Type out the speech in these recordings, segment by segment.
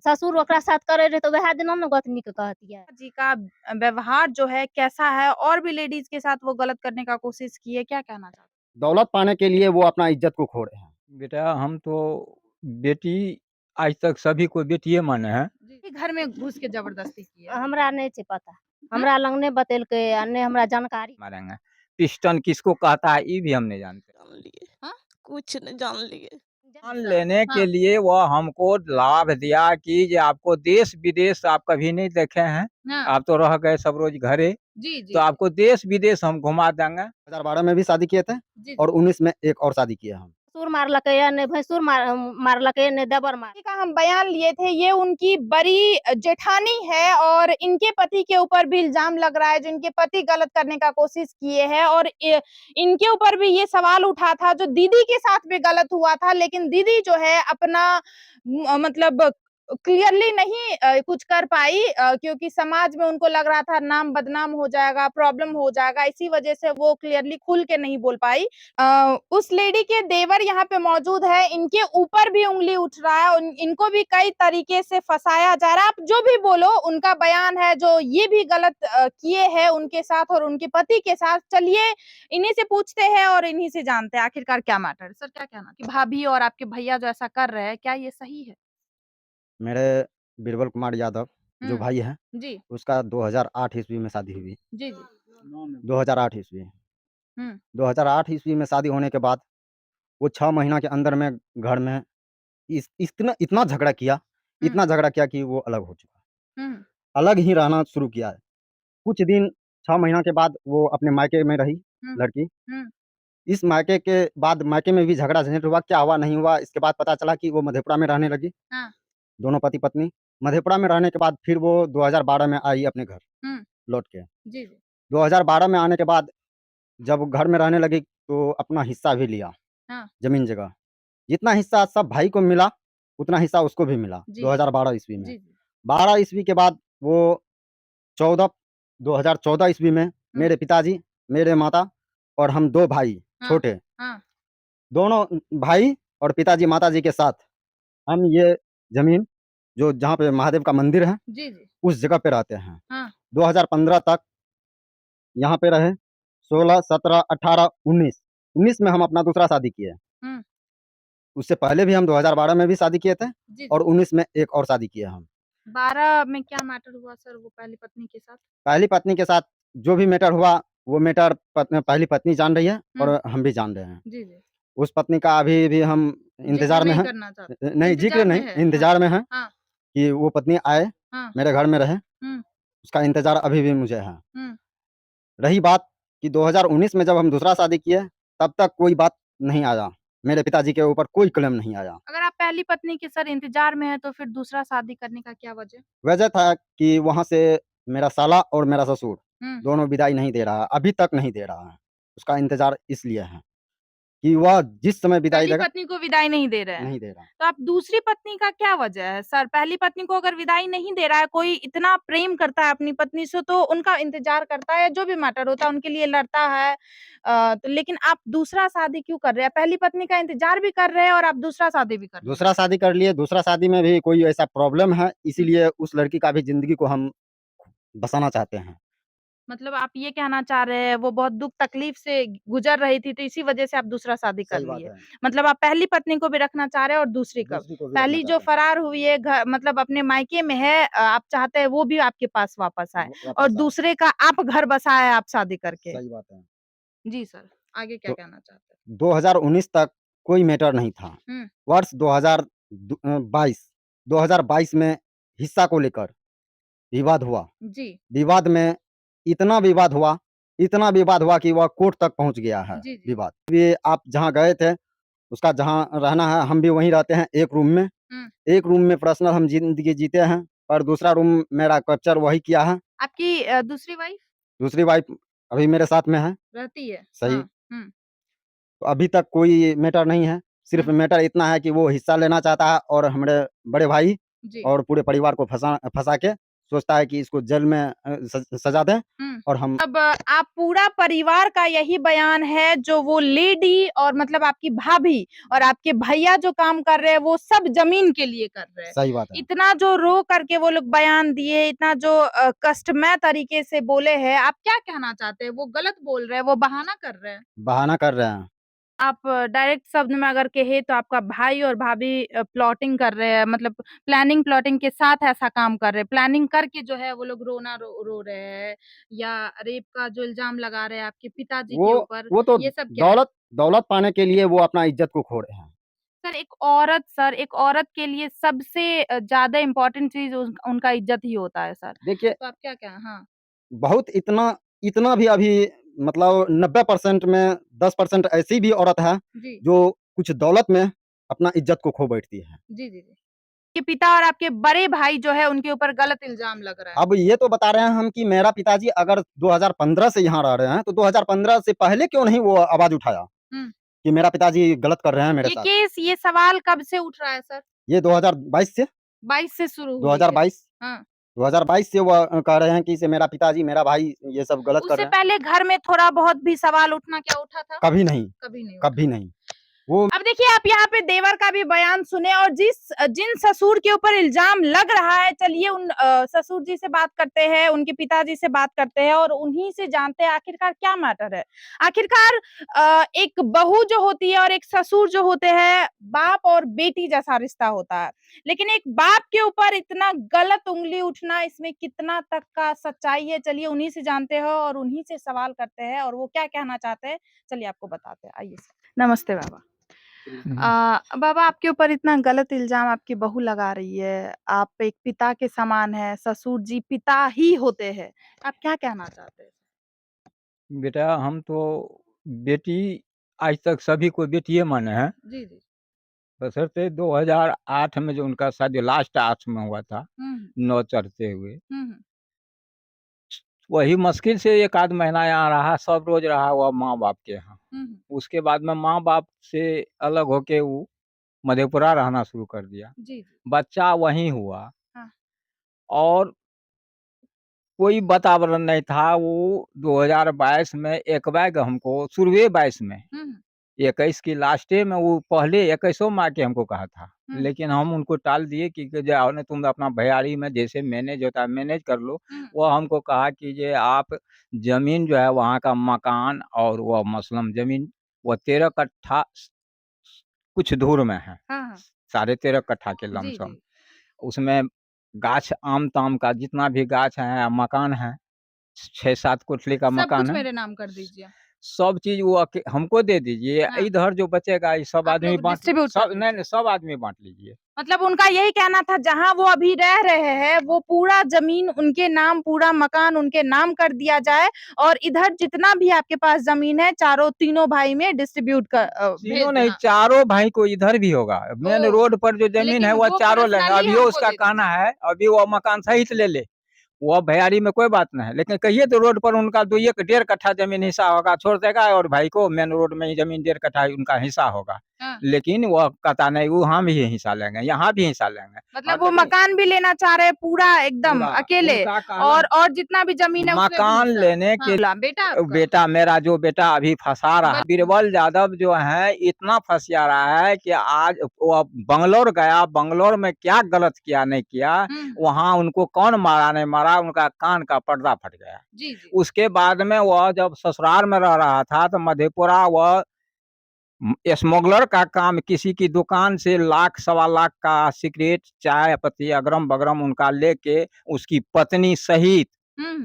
ससुर ओकरा साथ करे रहे तो वह दिन न गोतनी के कहतिया। जी का व्यवहार जो है कैसा है और भी लेडीज के साथ वो गलत करने का कोशिश की है, क्या कहना चाहते दौलत पाने के लिए वो अपना इज्जत को खो रहे हैं। बेटा हम तो बेटी आज तक सभी को बेटिए माने हैं। हैं? जी घर में घुस के जबरदस्ती की है। हमरा नहीं छे पता, हमरा लंग नहीं बतेलके आ नहीं हमरा जानकारी। मारेंगे पिस्टन किसको कहता है ये भी हम नहीं जानते। जान लिए हाँ? कुछ नहीं जान लिए। जान लेने के हाँ। लिए वह हमको लाभ दिया कि जे आपको देश विदेश आप कभी नहीं देखे हैं, हाँ। आप तो रह गए सब रोज घरे, जी जी तो आपको देश विदेश हम घुमा देंगे। 2012 में भी शादी किए थे जी और 19 में एक और शादी किए हम। ससुर मारलके या नहीं भैंसुर मारलके नहीं देवर मार। का हम बयान लिए थे, ये उनकी बड़ी जेठानी है और इनके पति के ऊपर भी इल्जाम लग रहा है, जो इनके पति गलत करने का कोशिश किए हैं और इनके ऊपर भी ये सवाल उठा था जो दीदी के साथ भी गलत हुआ था, लेकिन दीदी जो है अपना मतलब क्लियरली नहीं कुछ कर पाई क्योंकि समाज में उनको लग रहा था नाम बदनाम हो जाएगा, प्रॉब्लम हो जाएगा, इसी वजह से वो क्लियरली खुल के नहीं बोल पाई। उस लेडी के देवर यहाँ पे मौजूद है, इनके ऊपर भी उंगली उठ रहा है, इनको भी कई तरीके से फंसाया जा रहा है। आप जो भी बोलो उनका बयान है जो ये भी गलत किए हैं उनके साथ और उनके पति के साथ। चलिए इन्हीं से पूछते हैं और इन्हीं से जानते हैं आखिरकार क्या मैटर है। सर क्या कहना कि भाभी और आपके भैया जो ऐसा कर रहे हैं क्या ये सही है? मेरे बीरबल कुमार यादव जो भाई हैं, जी उसका 2008 ईस्वी में शादी हुई। जी जी 2008 ईस्वी हम्म 2008 ईस्वी में शादी होने के बाद वो 6 महीना के अंदर में घर में इतना इतना झगड़ा किया, इतना झगड़ा किया कि वो अलग हो चुका। हम्म अलग ही रहना शुरू किया है। कुछ दिन 6 महीना के बाद वो अपने मायके में रही हम्म लड़की। हम्म इस मायके के बाद मायके में भी झगड़ा झंझट हुआ, क्या हुआ नहीं हुआ, इसके बाद पता चला कि वो मधेपुरा में रहने लगी। हाँ दोनों पति-पत्नी। मधेपुरा में रहने के बाद फिर वो 2012 में आई अपने घर हम्म लौट के। जी जी 2012 में आने के बाद जब घर में रहने लगी तो अपना हिस्सा भी लिया, हाँ ज़मीन-जगह। जितना हिस्सा सब भाई को मिला, उतना हिस्सा उसको भी मिला जी 2012 ईस्वी में। जी जी 12 ईस्वी के बाद वो 14 2014 ईस्वी में मेरे पिताजी, मेरे माता और हम 2 भाई हाँ छोटे, हाँ दोनों भाई और पिताजी, माताजी के साथ हम ये ज़मीन जो जहाँ पे महादेव का मंदिर है, जी जी उस जगह पे रहते हैं। हाँ 2015 तक यहाँ पे रहे, 16, 17, 18, 19, 19 में हम अपना दूसरा शादी किए। हम्म उससे पहले भी हम 2012 में भी शादी किए थे जी और जी 19 में एक और शादी किए हम। 12 में क्या मैटर हुआ सर वो पहली पत्नी के साथ? पहली पत्नी के साथ जो भी मैटर हुआ, वो मैटर पहली पत्नी जान रही है और हम भी जान रहे हैं। जी जी उस पत्नी का अभी भी हम जिक्र इंतज़ार में नहीं हैं। करना चाहते, नहीं, ज़िक्र इंतजार में नहीं, है। इंतज़ार में हैं हाँ कि वो पत्नी आए, हाँ मेरे घर में रहे, हम्म उसका इंतज़ार अभी भी मुझे है। हम्म रही बात कि 2019 में जब हम दूसरा शादी किए, तब तक कोई बात नहीं आया। मेरे पिताजी के ऊपर कोई क्लेम नहीं आया। अगर आप पहली पत्नी के सर इंतजार में हैं तो फिर दूसरा शादी करने का क्या वजह? वजह था कि वहाँ से मेरा साला और मेरा ससुर हम्म दोनों विदाई नहीं दे रहा है, अभी तक नहीं दे रहा है। उसका इंतज़ार इसलिए है कि वह जिस समय विदाई पहली देगा पत्नी को विदाई नहीं दे रहे हैं, नहीं दे रहा। तो आप दूसरी पत्नी का क्या वजह है सर? पहली पत्नी को अगर विदाई नहीं दे रहा है, कोई इतना प्रेम करता है अपनी पत्नी से तो उनका इंतजार करता है, जो भी मैटर होता है उनके लिए लड़ता है। तो लेकिन आप दूसरा शादी क्यों कर रहे हैं? पहली पत्नी का इंतजार भी कर रहे हैं और आप दूसरा शादी भी कर रहे हैं। दूसरा शादी कर लिए, दूसरा शादी में भी कोई ऐसा प्रॉब्लम है, इसीलिए उस लड़की का भी ज़िंदगी को हम बसाना चाहते हैं। मतलब आप ये कहना चाह रहे हैं वो बहुत दुःख तकलीफ से गुज़र रही थी, तो इसी वजह से आप दूसरा शादी कर सही बात लिए। है। मतलब आप पहली पत्नी को भी रखना चाह रहे हैं और दूसरी को। दूसरी को भी रखना पहली जो चाहते हैं। फरार हुई है मतलब अपने मायके में है आप चाहते हैं वो भी आपके पास वापस आए वो और वापस आए। दूसरे का आप घर बसाए आप शादी करके। सही बात है। जी सर, आगे क्या तो कहना चाहते हैं? 2019 तक कोई मैटर नहीं था। हुँ, वर्ष 2022 में हिस्सा को लेकर विवाद हुआ। जी, विवाद में इतना विवाद हुआ कि वह कोर्ट तक पहुँच गया है जी, जी। विवाद। ये आप जहाँ गए थे, उसका जहाँ रहना है, हम भी वहीं रहते हैं एक रूम में। हुँ। एक रूम में पर्सनल हम ज़िंदगी जीते हैं, पर दूसरा रूम मेरा कैप्चर वही किया है। आपकी दूसरी वाइफ़ दूसरी वाइफ़ अभी मेरे साथ में है। रहती है? सही। हाँ, हुँ, तो अभी तक कोई मैटर नहीं है, सिर्फ़ हुँ, मैटर इतना है कि वो हिस्सा लेना चाहता है और हमारे बड़े भाई जी, और पूरे परिवार को फँसा के सोचता है कि इसको जेल में सजा दें हुँ। और हम अब आप पूरा परिवार का यही बयान है जो वो लेडी और मतलब आपकी भाभी और आपके भैया जो काम कर रहे हैं वो सब ज़मीन के लिए कर रहे हैं। सही बात है। इतना जो रो करके वो लोग बयान दिए, इतना जो कष्टमय तरीके से बोले हैं, आप क्या कहना चाहते हैं? वो गलत बोल रहे हैं, वो बहाना कर रहे हैं? बहाना कर रहे हैं। आप डायरेक्ट शब्द में अगर कहें तो आपका भाई और भाभी प्लॉटिंग कर रहे हैं, मतलब प्लानिंग प्लॉटिंग के साथ ऐसा काम कर रहे हैं। प्लानिंग करके जो है वो लोग रो रहे हैं या रेप का जो इल्ज़ाम लगा रहे हैं आपके पिताजी के ऊपर, वो तो ये सब क्या है? दौलत पाने के लिए वो अपना इज्जत को खो रहे हैं। सर एक औरत के लिए सबसे ज़्यादा इम्पोर्टेंट चीज़ उनका इज़्ज़त ही होता है सर। देखिए, तो आप क्या हाँ। बहुत इतना भी अभी मतलब 90% में 10% ऐसी भी औरत है जी। जो कुछ दौलत में अपना इज्जत को खो बैठती है। जी। आपके पिता और आपके बड़े भाई जो है उनके ऊपर गलत इल्ज़ाम लग रहा है। अब ये तो बता रहे हैं हम कि मेरा पिताजी अगर 2015 से यहाँ रह रहे हैं, तो 2015 से पहले क्यों नहीं वो आवाज़ उठाया हुँ। कि मेरा पिताजी गलत कर रहे हैं मेरे ये साथ? केस, ये सवाल कब से उठ रहा है सर? ये 2022 से 22 से शुरू हुई है। 2022 हाँ। 2022 से वो कह रहे हैं कि से मेरा पिताजी, मेरा भाई ये सब गलत कर उससे रहे हैं। पहले घर में थोड़ा बहुत भी सवाल उठना क्या उठा था? कभी नहीं, कभी नहीं उठा। कभी नहीं। वो अब देखिए आप यहाँ पे देवर का भी बयान सुने और जिन ससुर के ऊपर इल्जाम लग रहा है, चलिए उन ससुर जी से बात करते हैं, उनके पिताजी से बात करते हैं और उन्हीं से जानते हैं आखिरकार क्या मैटर है। आखिरकार एक बहू जो होती है और एक ससुर जो होते हैं, बाप और बेटी जैसा रिश्ता होता है। लेकिन एक बाप के ऊपर इतना गलत उंगली उठना, इसमें कितना तक का सच्चाई है, चलिए उन्हीं से जानते हैं और उन्हीं से सवाल करते हैं और वो क्या कहना चाहते हैं, चलिए आपको बताते हैं। आइए सर। नमस्ते बाबा। बाबा आपके ऊपर इतना गलत इल्ज़ाम आपकी बहू लगा रही है, आप एक पिता के समान हैं, ससुर जी पिता ही होते हैं, आप क्या कहना चाहते हैं? बेटा हम तो बेटी आज तक सभी को बेटिए माने हैं। जी, जी। बशर्ते 2008 में जो उनका शादी लास्ट 8 में हुआ था, हुँ, 9 चढ़ते हुए, हुँ। वही मुश्किल से 1 आध महीना यहाँ रहा, सब रोज़ रहा वह माँ-बाप के यहाँ। हुँ, हुँ। उसके बाद में माँ-बाप से अलग होके वो मधेपुरा रहना शुरू कर दिया। जी, जी। बच्चा वहीं हुआ हाँ। और कोई वातावरण नहीं था। वो 2022 में एक बैग हमको शुरुए 22 में हुँ, हुँ। 21 की लास्टे में वो पहले 21 में आके हमको कहा था। हुँ। लेकिन हम उनको टाल दिए कि जाओ ना तुम अपना भैयारी में जैसे मैनेज होता है मैनेज कर लो। हुँ। वो हमको कहा कि ये आप ज़मीन जो है वहाँ का मकान और वह मसलन ज़मीन वह 13 कट्ठा कुछ दूर में है। हाँ, हाँ। 13.5 कट्ठा के जी, लमसम। जी। उसमें गाछ आम-ताम का जितना भी गाछ है, मकान है, 6-7 कोठली का सब मकान कुछ है। मेरे नाम कर दीजिए। सब चीज़ वो हमको दे दीजिए, हाँ। इधर जो बचेगा ये सब आप आदमी लोग बाँट डिस्ट्रीब्यूट कर सब दीजिए। नहीं, सब आदमी बाँट लीजिए। मतलब उनका यही कहना था जहाँ वो अभी रह रहे हैं, वो पूरा ज़मीन उनके नाम, पूरा मकान उनके नाम कर दिया जाए और इधर जितना भी आपके पास ज़मीन है, तीनों भाई में डिस्ट्रीब्यूट भेज तीनों नहीं, देना। चारों भाई को इधर भी होगा। मेन ओह! रोड पर जो ज़मीन है लेकिन वह वो चारों लेंगे। पर्सनली अभियो हमको उसका दे कहना दीजिए। है, अभी वो मकान सहित ले ले। वो भैयारी में कोई बात नहीं है, लेकिन कहिए तो रोड पर उनका 2 1 डेढ़ कट्ठा ज़मीन हिस्सा होगा, छोड़ देगा और भाई को मेन रोड में ही ज़मीन 1.5 कट्ठा उनका हिस्सा होगा। हाँ। लेकिन वह कहता नहीं वो हम भी हिस्सा लेंगे, यहाँ भी हिस्सा लेंगे। हाँ, मतलब वो लेकिन मकान भी लेना चाह रहे हैं पूरा एकदम पूरा अकेले उनका कहना और जितना भी ज़मीन है उसमें भी मकान हिस्सा। लेने के हाँ, बेटा आपका? बेटा मेरा जो बेटा अभी फँसा रहा है, बीरबल यादव जो है इतना फँसिया रहा है कि आज वो बंगलौर गया, बंगलौर में क्या गलत किया नहीं किया, हुँ। वहाँ उनको कौन मारा नहीं मारा, उनका कान का पर्दा फट गया। जी, जी। उसके बाद में वह जब ससुराल में रह रहा था तो मधेपुरा वह स्मगलर का काम किसी की दुकान से लाख सवा लाख का सिगरेट, चाय पत्ती अगरम-बगरम उनका लेके उसकी पत्नी सहित हुँ।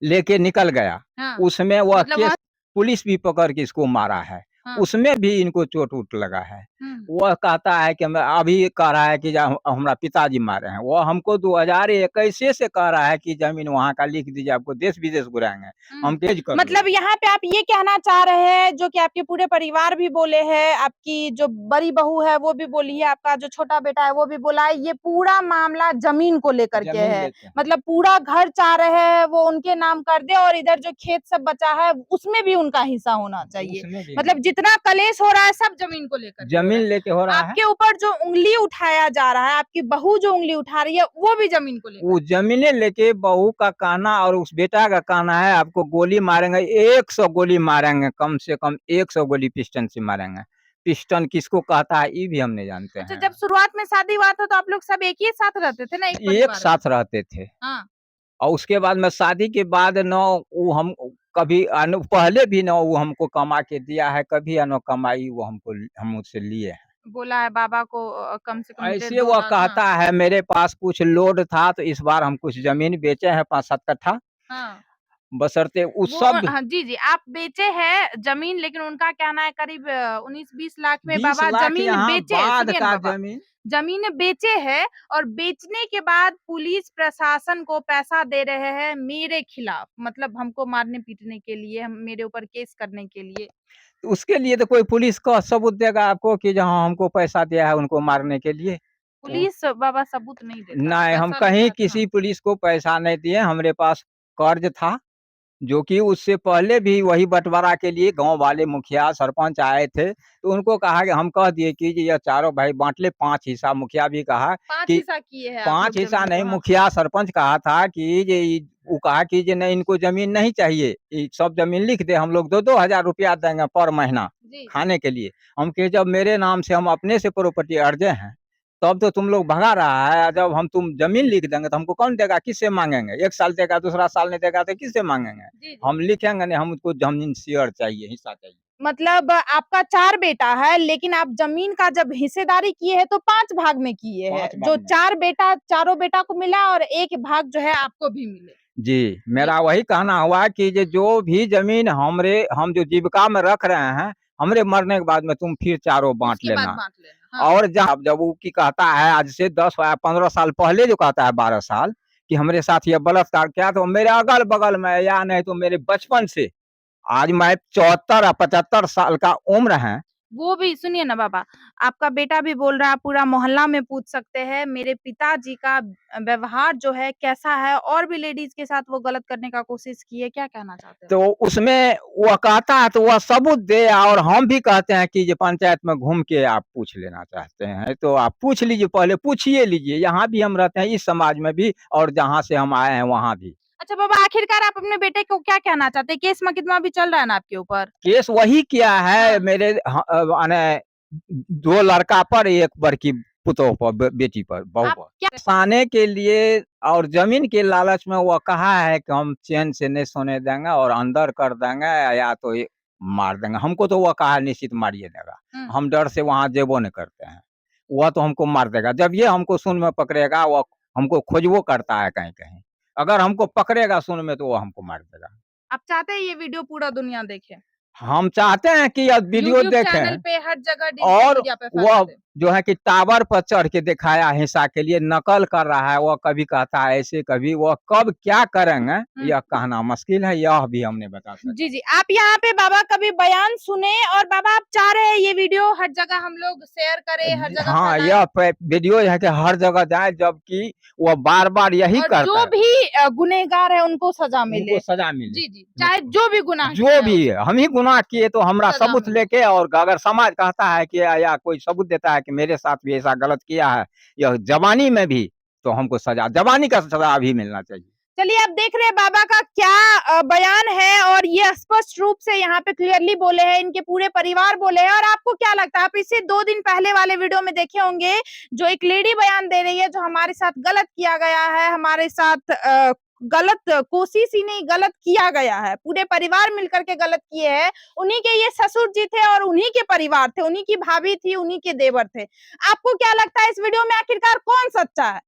लेके निकल गया। हाँ। उसमें वह मतलब केस वहाँ पुलिस भी पकड़ के इसको मारा है। हाँ। उसमें भी इनको चोट-वोट लगा है। हुँ। वह कहता है कि मैं अभी कह रहा है कि हमरा पिताजी मारे हैं। वो हमको 2021 से कह रहा है कि ज़मीन वहाँ का लिख दीजिए, आपको देश-विदेश घुराएँगे। हम पेश कर मतलब लेंगे। यहाँ पे आप ये कहना चाह रहे हैं जो कि आपके पूरे परिवार भी बोले हैं, आपकी जो बड़ी बहू है वो भी बोली है, आपका जो छोटा बेटा है वो भी बोला है, ये पूरा मामला ज़मीन को लेकर के ज़मीन है। लेते हैं। मतलब पूरा घर चाह रहे हैं वो उनके नाम कर दे और इधर जो खेत सब बचा है उसमें भी उनका हिस्सा होना चाहिए। उसमें भी मतलब जितना कलेश हो रहा है सब ज़मीन को लेकर के जमीन है। लेके हो रहा है। आपके ऊपर जो उंगली उठाया जा रहा है, आपकी बहू जो उंगली उठा रही है, वो भी जमीन को लेकर। वो जमीनें लेके बहू का कहना और उस बेटा का कहना है आपको गोली मारेंगे, 100 गोली मारेंगे, कम से कम 100 गोली पिस्टन से मारेंगे। पिस्टन किसको कहता है ये भी हम नहीं जानते अच्छा, हैं। जब शुरुआत में शादी हुआ था तो आप लोग सब एक ही साथ रहते थे ना, एक एक परिवार में? साथ रहते थे। हाँ। और उसके बाद में शादी के बाद न वो हम कभी पहले भी न वो हमको कमा के दिया है, कभी न कमाई वो हम उससे लिए हैं। बोला है बाबा को कम से कम मुझे ऐसे 2 वो लाख। कहता है मेरे पास कुछ लोड था तो इस बार हम कुछ जमीन बेचे हैं 5-7 कट्ठा, हाँ। बशर्ते उस वो सब हाँ, जी, जी, आप बेचे हैं ज़मीन, लेकिन उनका कहना है करीब 19-20 लाख में 20 बाबा लाख ज़मीन यहाँ बेचे। बाद सुनिए ना का बाबा, जमीन। ज़मीन बेचे हैं और बेचने के बाद पुलिस प्रशासन को पैसा दे रहे हैं मेरे खिलाफ, मतलब हमको मारने-पीटने के लिए, हम मेरे ऊपर केस करने के लिए। तो उसके लिए तो कोई पुलिस का सबूत देगा आपको कि जहाँ हमको पैसा दिया है उनको मारने के लिए? पुलिस बाबा सबूत नहीं देता, नहीं, हम पैसा कहीं लेता था। किसी पुलिस को पैसा नहीं दिए, हमारे पास कर्ज था, जो कि उससे पहले भी वही बँटवारा के लिए गाँव वाले मुखिया, सरपंच आए थे, तो उनको कहा कि हम कह दिए कि ये चारों भाई बाँट ले, 5 हिस्सा मुखिया भी कहा 5 कि हिस्सा किए हैं आप 5 लोग हिस्सा ज़मीन नहीं, को। हाँ। मुखिया सरपंच कहा था कि ये वो कहा कि ये नहीं इनको ज़मीन नहीं चाहिए, ये सब ज़मीन लिख दे, हम लोग 2-2 हज़ार रुपया देंगे पर महीना जी। खाने के लिए। हम कहे जब मेरे नाम से हम अपने से प्रॉपर्टी अर्जे हैं, तब तो तुम लोग भगा रहा है, जब हम तुम ज़मीन लिख देंगे तो हमको कौन देगा, किससे माँगेंगे? 1 साल देगा, दूसरा साल नहीं देगा तो किससे माँगेंगे? जी, जी। हम लिखेंगे नहीं, हमको ज़मीन शेयर चाहिए, हिस्सा चाहिए। मतलब आपका 4 बेटा है, लेकिन आप ज़मीन का जब हिस्सेदारी किए हैं तो 5 भाग में किए हैं। 5 भाग जो में। 4 बेटा, चारों बेटा को मिला और 1 भाग जो है आपको भी मिले। जी, मेरा वही कहना हुआ कि ये जो भी ज़मीन हम जो जीविका में रख रहे हैं, हमरे मरने के बाद में तुम फिर चारों बाँट उसके बाद लेना। बाँट लेना। हाँ। और जब वो की कहता है आज से 10 या 15 साल पहले जो कहता है 12 साल कि हमारे साथ ये बलात्कार किया, तो मेरे अगल-बगल में या नहीं तो मेरे बचपन से आज मैं 74 या 75 साल का उम्र है। वो भी सुनिए ना बाबा, आपका बेटा भी बोल रहा है, पूरा मोहल्ला में पूछ सकते हैं, मेरे पिताजी का व्यवहार जो है कैसा है, और भी लेडीज़ के साथ वो गलत करने का कोशिश की है, क्या कहना चाहते हो? तो उसमें वह कहता है तो वह सबूत दे, और हम भी कहते हैं कि ये पंचायत में घूम के आप पूछ लेना चाहते हैं तो आप पूछ लीजिए, पहले पूछिए लीजिए। यहाँ भी हम रहते हैं, इस समाज में भी, और जहाँ से हम आए हैं वहाँ भी। अच्छा बाबा, आखिरकार आप अपने बेटे को क्या कहना चाहते हैं? केस मुकदमा भी चल रहा है ना आपके ऊपर? केस वही किया है हाँ। मेरे माने 2 लड़का पर, 1 बड़की पुतोह पर, बेटी पर, बहू आप पर। क्या फँसाने के लिए और ज़मीन के लालच में वो कहा है कि हम चैन से नहीं सोने देंगे और अंदर कर देंगे या तो ये मार देंगे। हमको तो वो कहा है निश्चित मारिए देगा। हुँ। हम डर से वहाँ जेबो नहीं करते हैं। वह तो हमको मार देगा। जब ये हमको सूंड में पकड़ेगा, वो हमको खोजबो करता है कहीं-कहीं। अगर हमको पकड़ेगा सूंड में तो वो हमको मार देगा। आप चाहते हैं ये वीडियो पूरा दुनिया देखे? हम चाहते हैं कि यह वीडियो यूट्यूब चैनल देखें, पे हर जगह डिजिटल और मीडिया पे वह फैला दें। जो है कि टावर पर चढ़ के दिखाया हिंसा के लिए, नकल कर रहा है। वह कभी कहता है ऐसे, कभी वह कब क्या करेंगे यह कहना मुश्किल है, यह भी हम नहीं बता सकते। जी, जी। आप यहाँ पे बाबा का भी बयान सुने, और बाबा आप चाह रहे हैं ये वीडियो हर जगह हम लोग शेयर करें, हर जगह हाँ, फैलाएं? यह वीडियो है कि हर जगह जाए, जबकि वह बार-बार यही और करता जो है। भी गुनहगार है उनको सजा मिले। उनको सजा मिले। जी, जी। चाहे जो भी गुनाह किया जो है भी है, हम ही गुनाह किए तो हमरा सजा सबूत मिले। लेके, और अगर समाज कहता है कि या कोई सबूत देता है कि मेरे साथ भी ऐसा गलत किया है, यह जवानी में भी, तो हमको सजा, जवानी का सजा भी मिलना चाहिए। चलिए, आप देख रहे हैं बाबा का क्या बयान है, और ये स्पष्ट रूप से यहाँ पे क्लियरली बोले हैं, इनके पूरे परिवार बोले हैं। और आपको क्या लगता है, आप इसे 2 दिन पहले वाले वीडियो में देखे होंगे, जो एक लेडी बयान दे रही है, जो हमारे साथ गलत किया गया है, हमारे साथ गलत कोशिश ही नहीं, गलत किया गया है, पूरे परिवार मिलकर के गलत किए हैं। उन्हीं के ये ससुर जी थे और उन्हीं के परिवार थे, उन्हीं की भाभी थी, उन्हीं के देवर थे। आपको क्या लगता है इस वीडियो में आखिरकार कौन सच्चा है?